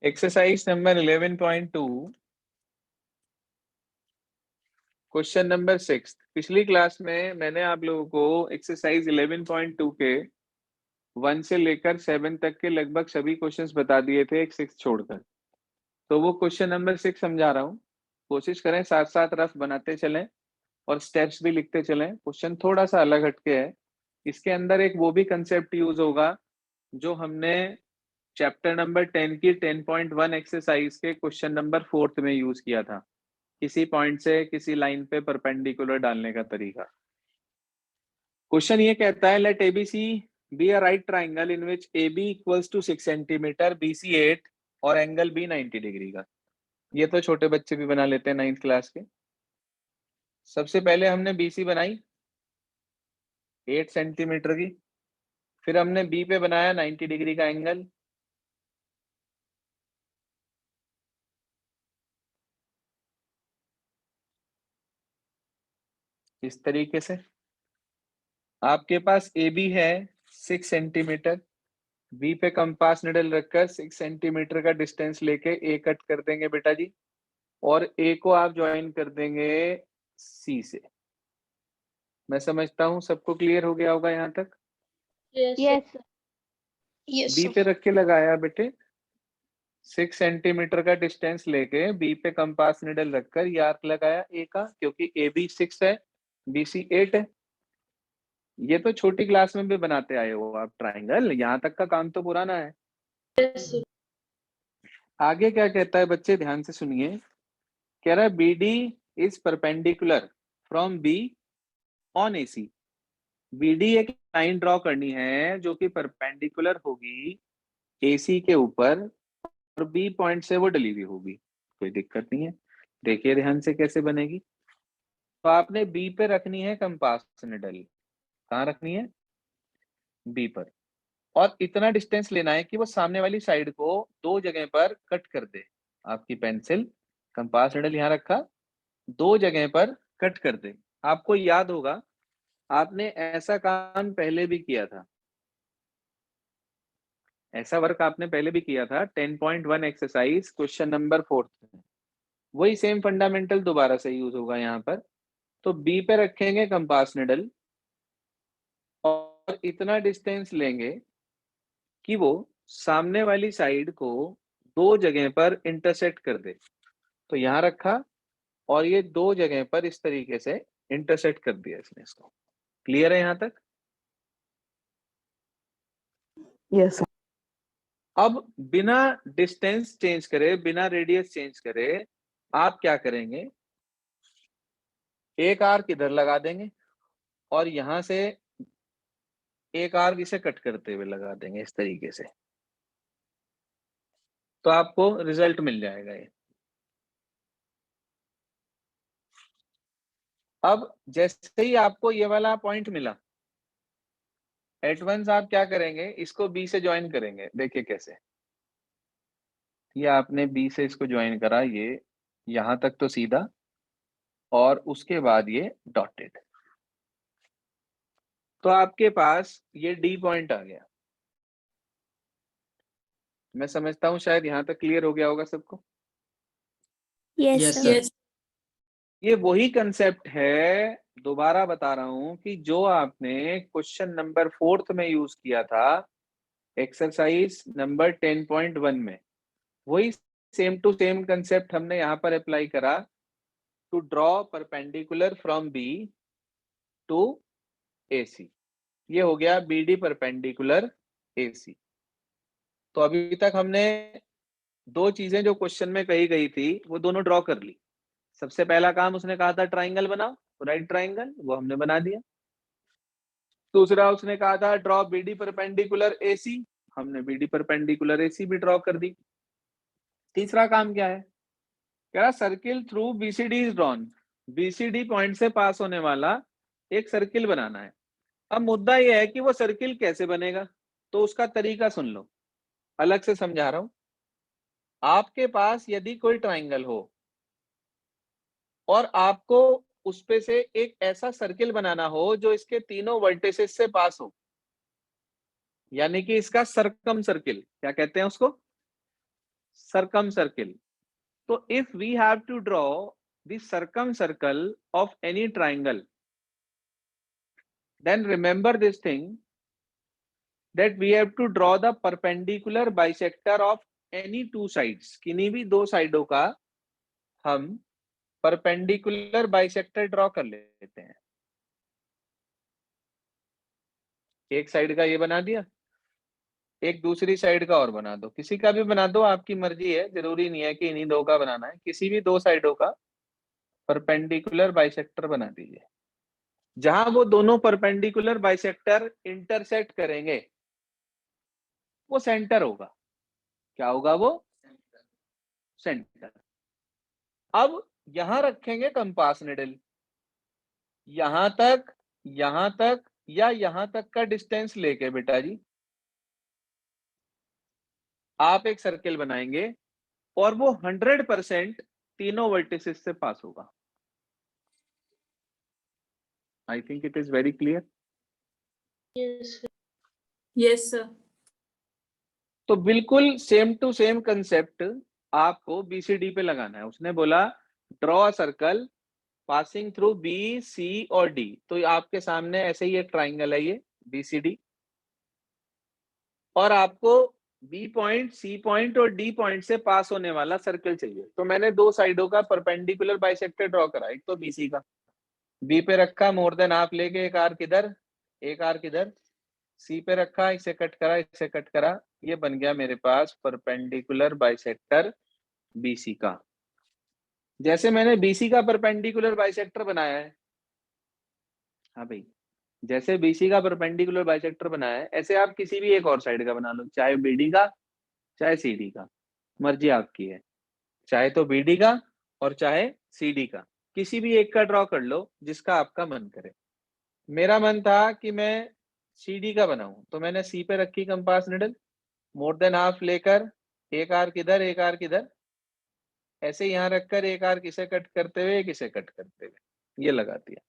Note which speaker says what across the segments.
Speaker 1: Exercise number 11.2 question number 6। पिछली class में मैंने आप लोगों को एक्सरसाइज 11.2 के 1 से लेकर 7 तक के लगभग सभी क्वेश्चंस बता दिए थे, एक 6 छोड़कर। तो वो क्वेश्चन नंबर 6 समझा रहा हूँ। कोशिश करें साथ साथ रफ बनाते चलें और स्टेप्स भी लिखते चलें। क्वेश्चन थोड़ा सा अलग हटके है। इसके अंदर एक वो भी कंसेप्ट यूज होगा जो हमने चैप्टर नंबर 10 की 10.1 एक्सरसाइज के क्वेश्चन नंबर 4 में यूज किया था। किसी पॉइंट से किसी लाइन पे परपेंडिकुलर डालने का तरीका। क्वेश्चन ये कहता है let ABC be a right triangle in which AB equals to 6 centimetre, BC 8 और एंगल B 90 डिग्री का। ये तो छोटे बच्चे भी बना लेते हैं 9th क्लास के। सबसे पहले हमने BC बनाई 8 सेंटीमीटर की, फिर हमने B पे बनाया 90 डिग्री का एंगल। इस तरीके से आपके पास AB है 6 सेंटीमीटर, बी पे कंपास निडल रखकर 6 सेंटीमीटर का डिस्टेंस लेके ए कट कर देंगे बेटा जी, और ए को आप ज्वाइन कर देंगे सी से। मैं समझता हूं सबको क्लियर हो गया होगा यहां तक।
Speaker 2: यस
Speaker 1: बी पे रख के लगाया बेटे 6 सेंटीमीटर का डिस्टेंस लेके बी पे कंपास निडल रखकर ये आर्क लगाया ए का, क्योंकि ए बी 6 है, BC 8 है। ये तो छोटी क्लास में भी बनाते आए हो आप ट्राइंगल, यहाँ तक का काम तो पुराना है। आगे क्या कहता है बच्चे, ध्यान से सुनिए। कह रहा है BD is perpendicular from B on AC। BD एक लाइन ड्रॉ करनी है जो कि परपेंडिकुलर होगी AC के ऊपर और B पॉइंट से वो डली हुई होगी। कोई दिक्कत नहीं है, देखिए ध्यान से कैसे बनेगी। तो आपने B पे रखनी है कंपास निडल। कहाँ रखनी है? B पर। और इतना डिस्टेंस लेना है कि वो सामने वाली साइड को 2 जगह पर कट कर दे। आपकी पेंसिल कंपास निडल यहाँ रखा, 2 जगह पर कट कर दे। आपको याद होगा आपने ऐसा काम पहले भी किया था, ऐसा वर्क आपने पहले भी किया था 10.1 एक्सरसाइज क्वेश्चन नंबर 4 में। वही सेम फंडामेंटल दोबारा से यूज होगा यहाँ पर। तो बी पे रखेंगे कंपास निडल और इतना डिस्टेंस लेंगे कि वो सामने वाली साइड को 2 जगह पर इंटरसेक्ट कर दे। तो यहाँ रखा और ये 2 जगह पर इस तरीके से इंटरसेक्ट कर दिया इसने इसको। क्लियर है यहाँ तक?
Speaker 2: यस
Speaker 1: अब बिना डिस्टेंस चेंज करे, बिना रेडियस चेंज करे, आप क्या करेंगे, एक आर्क इधर लगा देंगे और यहां से एक आर्क इसे कट करते हुए लगा देंगे इस तरीके से। तो आपको रिजल्ट मिल जाएगा ये। अब जैसे ही आपको ये वाला पॉइंट मिला, एट वंस आप क्या करेंगे, इसको बी से ज्वाइन करेंगे। देखिए कैसे। ये आपने बी से इसको ज्वाइन करा, ये यहां तक तो सीधा, और उसके बाद ये डॉटेड। तो आपके पास ये डी पॉइंट आ गया। मैं समझता हूं शायद यहां तक क्लियर हो गया होगा सबको।
Speaker 2: यस
Speaker 1: ये वही कंसेप्ट है, दोबारा बता रहा हूं, कि जो आपने क्वेश्चन नंबर 4 में यूज किया था एक्सरसाइज नंबर 10.1 में। वही सेम टू सेम कंसेप्ट हमने यहाँ पर अप्लाई करा। To draw perpendicular from B to AC। ये हो गया BD परपेंडिकुलर AC। तो अभी तक हमने 2 चीजें जो क्वेश्चन में कही गई थी वो दोनों ड्रॉ कर ली। सबसे पहला काम उसने कहा था ट्राइंगल बनाओ, राइट ट्राइंगल, वो हमने बना दिया। दूसरा उसने कहा था ड्रॉ BD परपेंडिकुलर AC, हमने BD परपेंडिकुलर AC भी ड्रॉ कर दी। तीसरा काम क्या है, कह रहा circle through BCD is drawn. BCD point से पास होने वाला एक सर्किल बनाना है। अब मुद्दा यह है कि वो सर्किल कैसे बनेगा, तो उसका तरीका सुन लो, अलग से समझा रहा हूं। आपके पास यदि कोई ट्राइंगल हो और आपको उस पे से एक ऐसा सर्किल बनाना हो जो इसके तीनों वर्टिसेस से पास हो, यानी कि इसका सरकम सर्किल, क्या कहते हैं उसको, सर्कम सर्किल। तो if we have to draw the circumcircle of any triangle, then remember this thing that we have to draw the perpendicular bisector of any two sides। किन्हीं भी दो साइडों का हम परपेंडिकुलर बाइसेक्टर ड्रॉ कर लेते हैं। एक साइड का ये बना दिया, एक दूसरी साइड का और बना दो, किसी का भी बना दो, आपकी मर्जी है, जरूरी नहीं है कि इन्हीं दो का बनाना है, किसी भी दो साइडों का परपेंडिकुलर बाइसेक्टर बना दीजिए। जहां वो दोनों परपेंडिकुलर बाइसेक्टर इंटरसेक्ट करेंगे वो सेंटर होगा। क्या होगा वो? सेंटर। अब यहां रखेंगे कंपास निडल, यहां तक, यहां तक या यहां तक का डिस्टेंस लेके बेटा जी आप एक सर्किल बनाएंगे और वो 100% तीनों वर्टिसेस से पास होगा। I think it is very clear.
Speaker 3: Yes sir.
Speaker 1: तो बिल्कुल सेम टू सेम कंसेप्ट आपको बीसीडी पे लगाना है। उसने बोला draw a circle passing through B, C और डी। तो आपके सामने ऐसे ही एक ट्राइंगल है ये बीसीडी, और आपको बी पॉइंट, सी पॉइंट और डी पॉइंट से पास होने वाला सर्कल चाहिए। तो मैंने दो साइडों का परपेंडिकुलर बाइसेक्टर ड्रॉ करा, एक तो बीसी का, बी पे रखा मोर देन हाफ लेके एक आर्क इधर, एक आर्क इधर, सी पे रखा, इसे कट करा, इसे कट करा, ये बन गया मेरे पास परपेंडिकुलर बाइसेक्टर बीसी का। जैसे मैंने बीसी का परपेंडिकुलर बाइसेक्टर बनाया है, हाँ भाई, जैसे बीसी का परपेंडिकुलर बाइसेक्टर बनाया है ऐसे आप किसी भी एक और साइड का बना लो, चाहे बीडी का चाहे सीडी का, मर्जी आपकी है, चाहे तो बीडी का और चाहे सीडी का, किसी भी एक का ड्रॉ कर लो जिसका आपका मन करे। मेरा मन था कि मैं सीडी का बनाऊं, तो मैंने सी पे रखी compass needle, more than half लेकर एक आर्क इधर एक आर्क इधर, ऐसे यहाँ रखकर एक आर्क इसे कट करते हुए एक इसे कट करते हुए ये लगा दिया।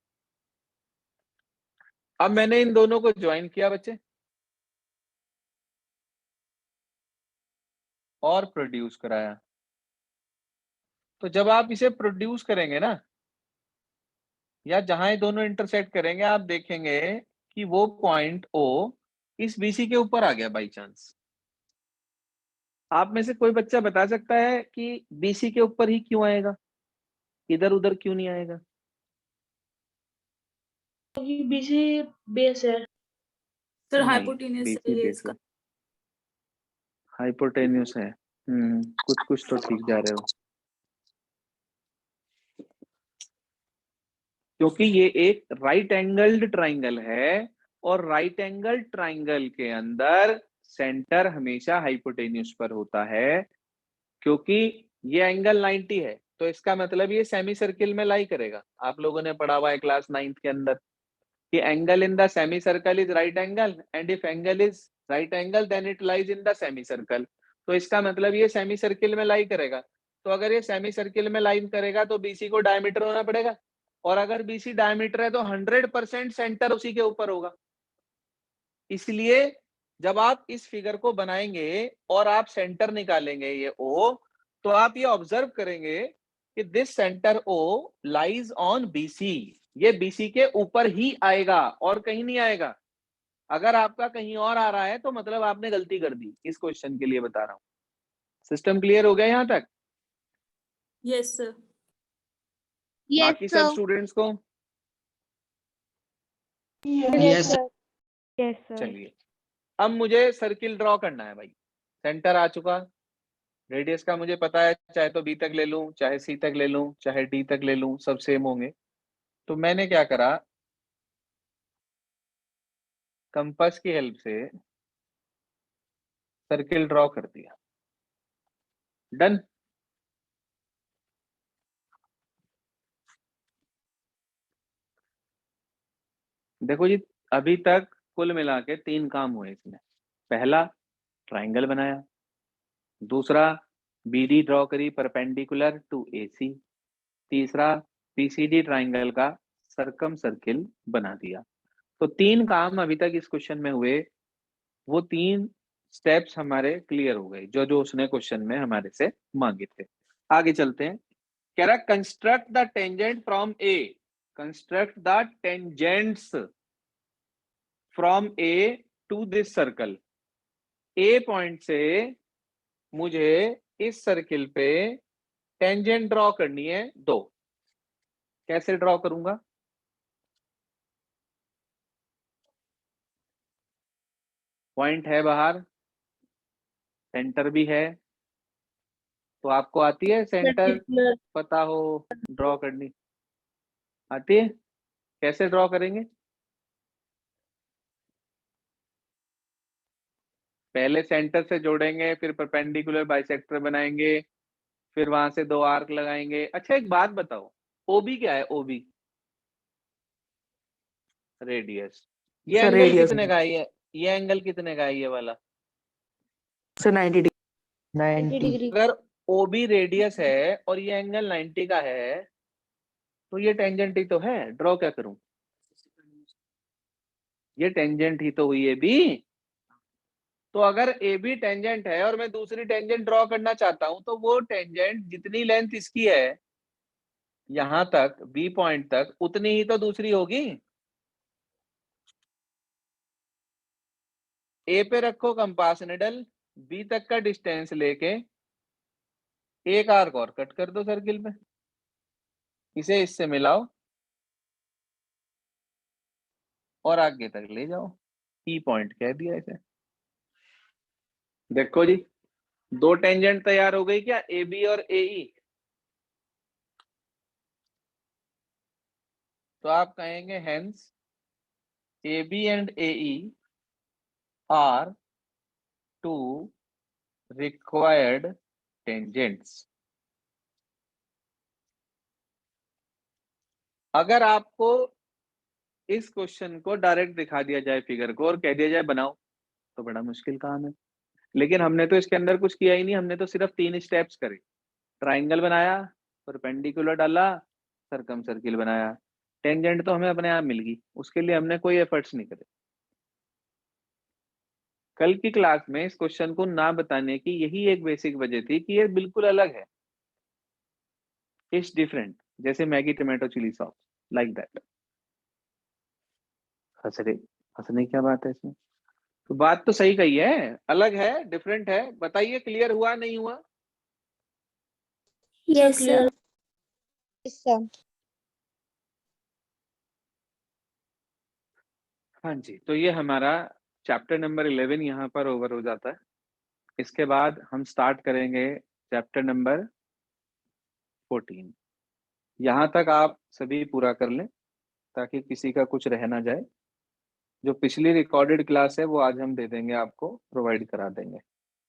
Speaker 1: अब मैंने इन दोनों को ज्वाइन किया बच्चे और प्रोड्यूस कराया। तो जब आप इसे प्रोड्यूस करेंगे ना, या जहां ये दोनों इंटरसेक्ट करेंगे, आप देखेंगे कि वो पॉइंट ओ इस बीसी के ऊपर आ गया बाई चांस। आप में से कोई बच्चा बता सकता है कि बीसी के ऊपर ही क्यों आएगा, इधर उधर क्यों नहीं आएगा?
Speaker 2: बीसी बेस है
Speaker 3: सर
Speaker 1: नहीं,
Speaker 3: हाइपोटेन्यूज
Speaker 1: बीसी
Speaker 3: है
Speaker 1: बेस
Speaker 3: इसका।
Speaker 1: हाइपोटेन्यूस है। कुछ कुछ तो ठीक जा रहे हो, क्योंकि ये एक राइट एंगल्ड ट्राइंगल है और राइट एंगल ट्राइंगल के अंदर सेंटर हमेशा हाइपोटेन्यूस पर होता है, क्योंकि ये एंगल 90 है, तो इसका मतलब ये सेमी सर्किल में लाई करेगा। आप लोगों ने पढ़ा हुआ है क्लास 9th के अंदर कि angle in the semicircle is right angle and if angle is right angle then it lies in the semicircle. तो इसका मतलब ये सेमी सर्किल में लाई करेगा। तो अगर ये सेमी सर्किल में लाइन करेगा तो बीसी को डायमीटर होना पड़ेगा, और अगर बीसी डायमीटर है तो 100% सेंटर उसी के ऊपर होगा। इसलिए जब आप इस फिगर को बनाएंगे और आप सेंटर निकालेंगे ये ओ, तो आप ये ऑब्जर्व करेंगे कि this centre O lies on BC. ये बीसी के ऊपर ही आएगा और कहीं नहीं आएगा। अगर आपका कहीं और आ रहा है तो मतलब आपने गलती कर दी। इस क्वेश्चन के लिए बता रहा हूं। सिस्टम क्लियर हो गया यहां तक?
Speaker 3: Yes sir.
Speaker 1: बाकी सब स्टूडेंट्स को?
Speaker 2: Yes sir. Yes sir.
Speaker 1: चलिए, अब मुझे सर्किल ड्रॉ करना है भाई। सेंटर आ चुका, रेडियस का मुझे पता है, चाहे तो बी तक ले लूं, चाहे सी तक ले लूं, चाहे डी तक ले लूं, सब सेम होंगे। तो मैंने क्या करा, कंपास की हेल्प से सर्किल ड्रॉ कर दिया। डन। देखो जी, अभी तक कुल मिला के 3 काम हुए इसमें। पहला, ट्राइंगल बनाया। दूसरा, बीडी ड्रॉ करी परपेंडिकुलर टू एसी। तीसरा, पीसीडी ट्राइंगल का सर्कम सर्किल बना दिया। तो 3 काम अभी तक इस क्वेश्चन में हुए। वो 3 स्टेप्स हमारे क्लियर हो गए, जो जो उसने क्वेश्चन में हमारे से मांगे थे। आगे चलते हैं। कह रहा construct the tangent from A, construct the tangents from A to this circle. A point से मुझे इस सर्किल पे टेंजेंट ड्रॉ करनी है 2। कैसे ड्रॉ करूंगा? पॉइंट है बाहर, सेंटर भी है, तो आपको आती है सेंटर
Speaker 2: पर्टिकुलर
Speaker 1: पता हो ड्रॉ करनी? आती है? कैसे ड्रॉ करेंगे? पहले सेंटर से जोड़ेंगे, फिर परपेंडिकुलर बाइसेक्टर बनाएंगे, फिर वहां से 2 आर्क लगाएंगे। अच्छा एक बात बताओ, ओबी क्या है? ओबी रेडियस। ये
Speaker 4: सर
Speaker 1: एंगल
Speaker 4: रेडियस
Speaker 1: कितने का है? ये एंगल कितने का है ये वाला?
Speaker 4: Sir 90 degree.
Speaker 2: 90 डिग्री।
Speaker 1: अगर ओबी रेडियस है और ये एंगल 90 का है, तो ये टेंजेंट ही तो है। ड्रॉ क्या करूं? ये टेंजेंट ही तो हुई है बी। तो अगर ए बी टेंजेंट है और मैं दूसरी टेंजेंट ड्रॉ करना चाहता हूं, तो वो टेंजेंट जितनी लेंथ इसकी है यहां तक बी पॉइंट तक, उतनी ही तो दूसरी होगी। ए पे रखो कंपास निडल, बी तक का डिस्टेंस लेके एक आर्क और कट कर दो सर्किल में, इसे इससे मिलाओ और आगे तक ले जाओ। ई पॉइंट कह दिया इसे। देखो जी, 2 टेंजेंट तैयार हो गई क्या? ए बी और ए ई। तो आप कहेंगे hence A B and A E are 2 required tangents. अगर आपको इस क्वेश्चन को डायरेक्ट दिखा दिया जाए फिगर को और कह दिया जाए बनाओ, तो बड़ा मुश्किल काम है। लेकिन हमने तो इसके अंदर कुछ किया ही नहीं, हमने तो सिर्फ 3 स्टेप्स करे। ट्राइंगल बनाया, परपेंडिकुलर डाला, सर्कम सर्किल बनाया। टेंजेंट तो हमें अपने आप मिल गई, उसके लिए हमने कोई एफर्ट्स नहीं करे। कल की क्लास में इस क्वेश्चन को ना बताने की यही एक बेसिक वजह थी कि ये बिल्कुल अलग है। इट्स डिफरेंट, जैसे Maggi tomato chilli sauce, like that. हंसने हंसने क्या बात है इसमें? तो बात तो सही कही है, अलग है, डिफरेंट है। बताइए क्लियर हुआ नहीं हुआ?
Speaker 2: Yes, sir.
Speaker 1: हाँ जी, तो ये हमारा चैप्टर नंबर 11 यहाँ पर ओवर हो जाता है। इसके बाद हम स्टार्ट करेंगे चैप्टर नंबर 14। यहाँ तक आप सभी पूरा कर लें ताकि किसी का कुछ रह ना जाए। जो पिछली रिकॉर्डेड क्लास है वो आज हम दे देंगे, आपको प्रोवाइड करा देंगे।